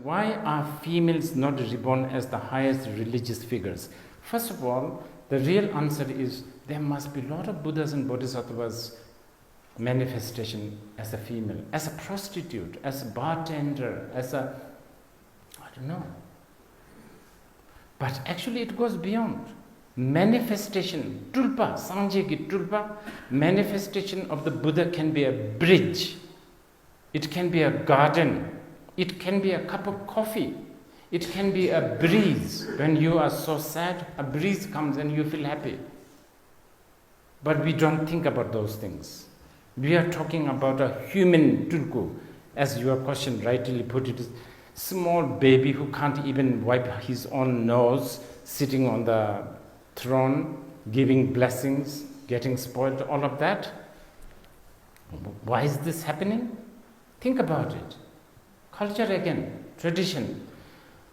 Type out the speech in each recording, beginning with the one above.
why are females not reborn as the highest religious figures? First of all, the real answer is there must be a lot of Buddhas and Bodhisattvas manifestation as a female, as a prostitute, as a bartender, as a, I don't know. But actually it goes beyond. Manifestation, tulpa, sanjegi tulpa, manifestation of the Buddha can be a bridge. It can be a garden. It can be a cup of coffee. It can be a breeze. When you are so sad, a breeze comes and you feel happy. But we don't think about those things. We are talking about a human tulku, as your question rightly put it, small baby who can't even wipe his own nose, sitting on the throne, giving blessings, getting spoiled, all of that. Why is this happening? Think about it. Culture again, tradition.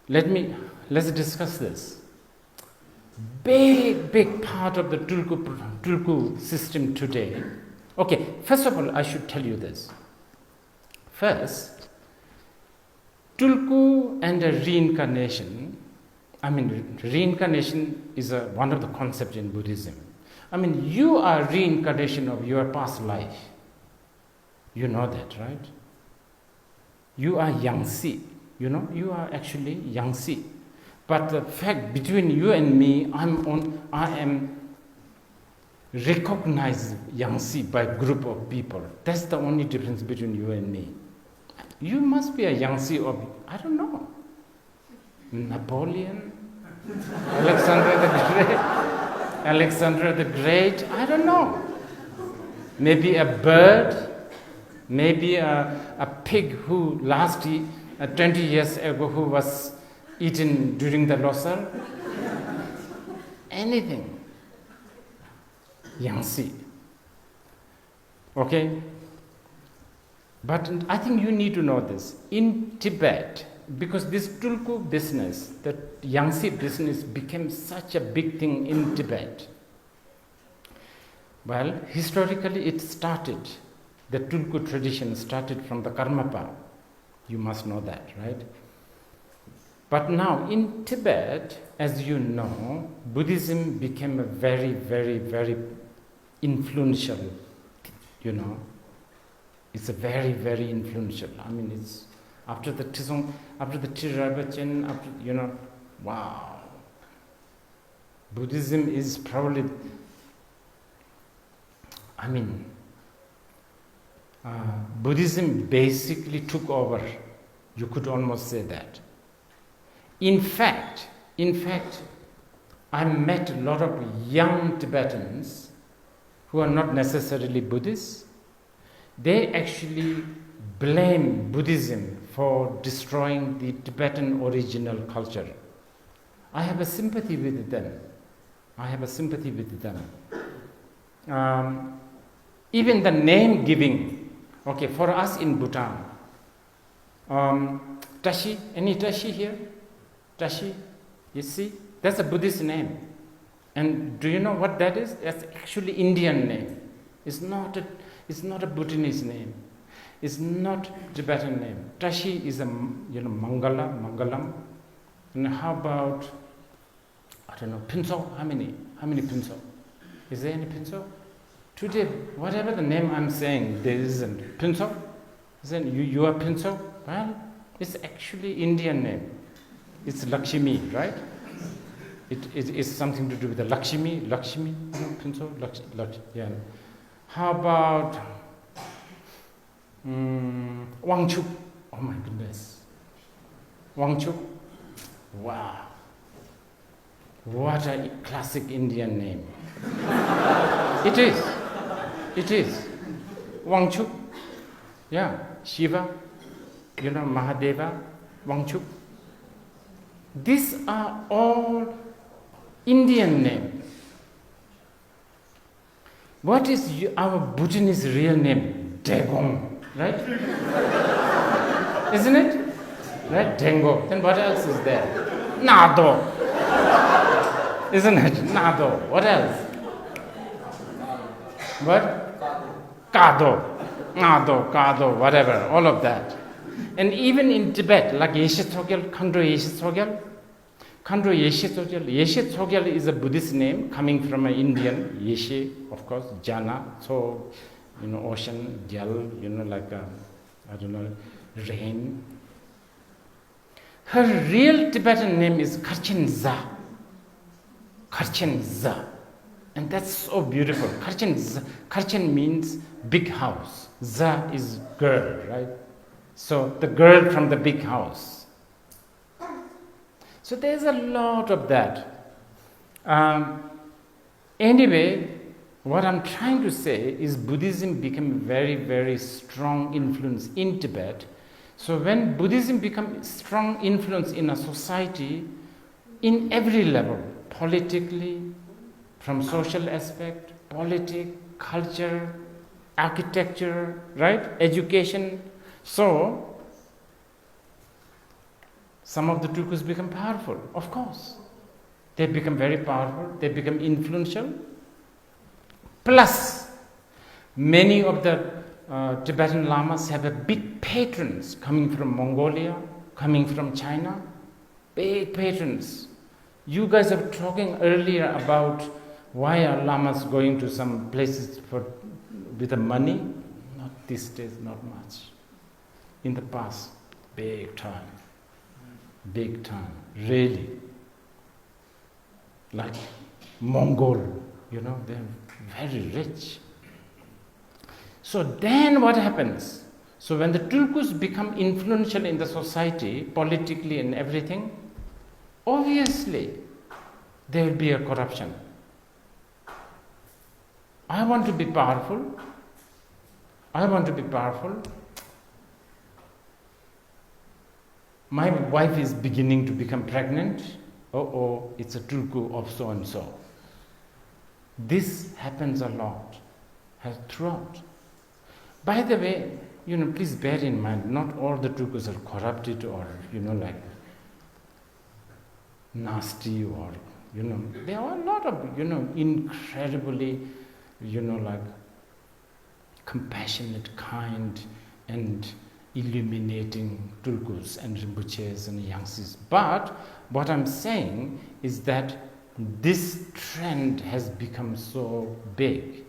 Let's discuss this. Big part of the tulku system today. Okay, first of all, I should tell you this. First, tulku and a reincarnation. Reincarnation is one of the concepts in Buddhism. You are reincarnation of your past life. You know that, right? You are Yangtze. You are actually Yangtze. But the fact between you and me, I am recognized Yangtze by a group of people. That's the only difference between you and me. You must be a Yangtze of, I don't know, Napoleon, Alexander the Great, I don't know. Maybe a bird, maybe a pig who 20 years ago who was eaten during the Losar. Anything. Yangtze. Okay? But I think you need to know this. In Tibet, because this tulku business, the Yangtze business became such a big thing in Tibet. Well, historically it started, the tulku tradition started from the Karmapa. You must know that, right? But now in Tibet, as you know, Buddhism became a very, very, very influential, It's a very, very influential. It's after the Tizong, after the Tirabachin, wow. Buddhism is probably, Buddhism basically took over. You could almost say that. In fact, I met a lot of young Tibetans who are not necessarily Buddhists. They actually blame Buddhism for destroying the Tibetan original culture. I have a sympathy with them. Even the name giving, okay, for us in Bhutan, Tashi, any Tashi here? Tashi, you see? That's a Buddhist name. And do you know what that is? That's actually Indian name. It's not a Bhutanese name. It's not Tibetan name. Tashi is a Mangalam. And how about, I don't know, Pinso? How many Pinso? Is there any Pinso? Today, whatever the name I'm saying, there isn't. Pinso? Isn't you are Pinso? Well, it's actually Indian name. It's Lakshmi, right? It is something to do with the Lakshmi, Pinso, yeah. How about Wangchuk? Oh my goodness. Wangchuk? Wow. What a classic Indian name. It is. Wangchuk. Yeah. Shiva, Mahadeva, Wangchuk. These are all Indian names. What is our Bhutanese real name? Degong, right? Isn't it? Right? Dengo. Then what else is there? Nado. Isn't it? Nado. What else? What? Kado. Nado, Kado, whatever. All of that. And even in Tibet, like Yeshe Tsogyal, Khandro Yeshe Tsogyal, Yeshe Tsogyal is a Buddhist name coming from an Indian, Yeshe, of course, Jana, so, ocean, Gyal, like, rain. Her real Tibetan name is Khenchen. And that's so beautiful. Khenchen means big house. Za is girl, right? So the girl from the big house. So there's a lot of that. Anyway, what I'm trying to say is Buddhism became a very, very strong influence in Tibet. So when Buddhism becomes strong influence in a society, in every level, politically, from social aspect, politics, culture, architecture, right? Education. So, some of the Tulkus become powerful, of course. They become very powerful, they become influential. Plus, many of the Tibetan Lamas have a big patrons coming from Mongolia, coming from China, big patrons. You guys are talking earlier about why are Lamas going to some places with the money? Not these days, not much. In the past, big time, really. Like Mongol, they're very rich. So then what happens? So when the Tulkus become influential in the society, politically and everything, obviously there will be a corruption. I want to be powerful. My wife is beginning to become pregnant. It's a Tulku of so and so. This happens a lot, throughout. By the way, please bear in mind, not all the Tulkus are corrupted or, like nasty or, there are a lot of, incredibly, like compassionate, kind, and illuminating Tulkus and Rinpoches and Yangtze's. But what I'm saying is that this trend has become so big.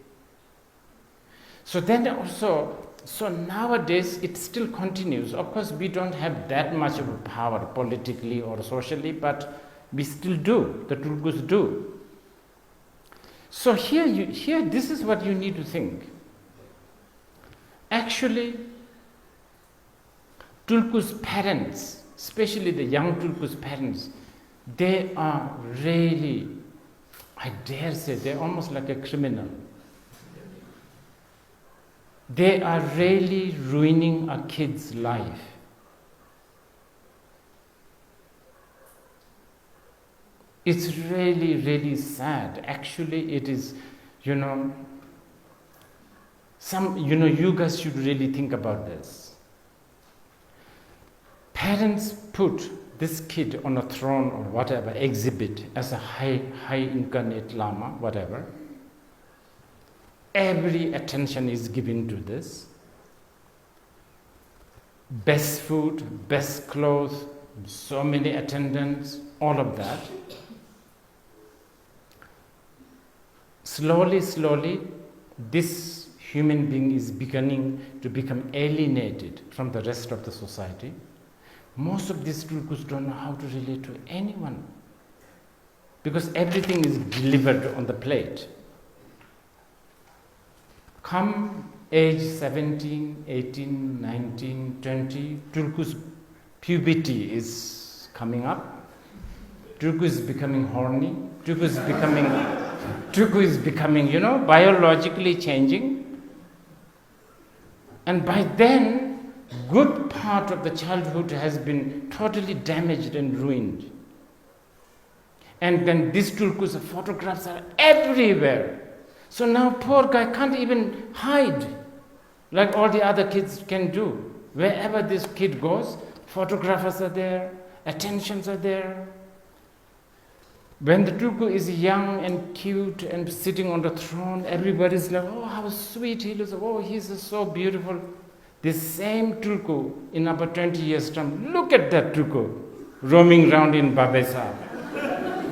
So then also, nowadays it still continues. Of course, we don't have that much of a power politically or socially, but we still do. The Tulkus do. So here, this is what you need to think. Actually, Tulkus' parents, especially the young Tulkus' parents, they are really, I dare say, they're almost like a criminal. They are really ruining a kid's life. It's really, really sad. Actually, it is, you guys should really think about this. Parents put this kid on a throne or whatever, exhibit as a high incarnate Lama, whatever. Every attention is given to this. Best food, best clothes, so many attendants, all of that. Slowly, this human being is beginning to become alienated from the rest of the society. Most of these Tulkus don't know how to relate to anyone because everything is delivered on the plate. Come age 17, 18, 19, 20, Tulkus' puberty is coming up. Tulku is becoming horny. Tulku is becoming, biologically changing. And by then, good part of the childhood has been totally damaged and ruined. And then these Tulkus' photographs are everywhere. So now poor guy can't even hide like all the other kids can do. Wherever this kid goes, photographers are there, attentions are there. When the Tulku is young and cute and sitting on the throne, everybody's like, oh, how sweet he looks, oh, he's so beautiful. This same tulku in about 20 years' time, look at that tulku roaming around in Babesa.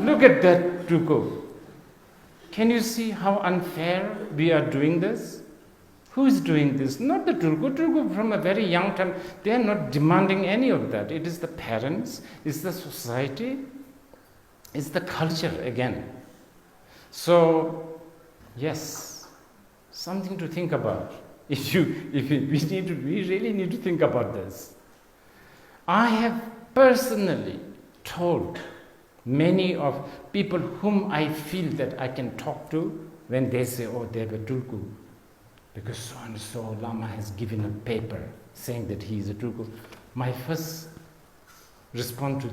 Look at that tulku. Can you see how unfair we are doing this? Who is doing this? Not the tulku. Tulku from a very young time, they are not demanding any of that. It is the parents, it's the society, it's the culture again. So, yes, something to think about. We really need to think about this. I have personally told many of people whom I feel that I can talk to when they say, oh, they have a tulku, because so and so Lama has given a paper saying that he is a tulku. My first response to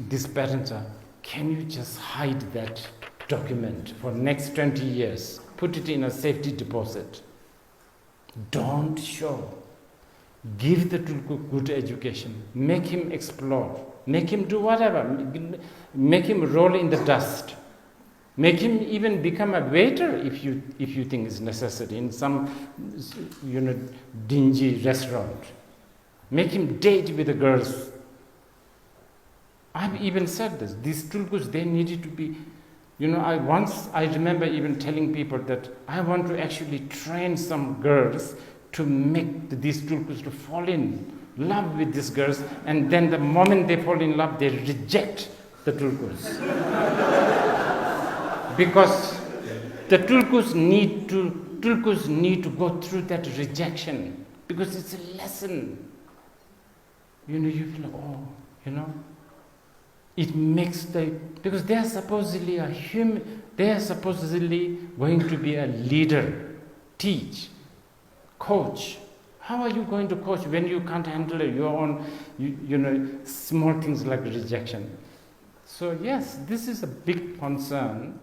these parents are, can you just hide that document for next 20 years? Put it in a safety deposit. Don't show. Give the tulku good education. Make him explore. Make him do whatever. Make him roll in the dust. Make him even become a waiter if you think it's necessary in some dingy restaurant. Make him date with the girls. I've even said this. These tulkus, they needed to be, I remember even telling people that I want to actually train some girls to make these tulkus to fall in love with these girls, and then the moment they fall in love, they reject the tulkus. Because the tulkus need to go through that rejection, because it's a lesson. You feel like, it makes because they are supposedly they are supposedly going to be a leader, teach, coach. How are you going to coach when you can't handle your own, small things like rejection? So yes, this is a big concern.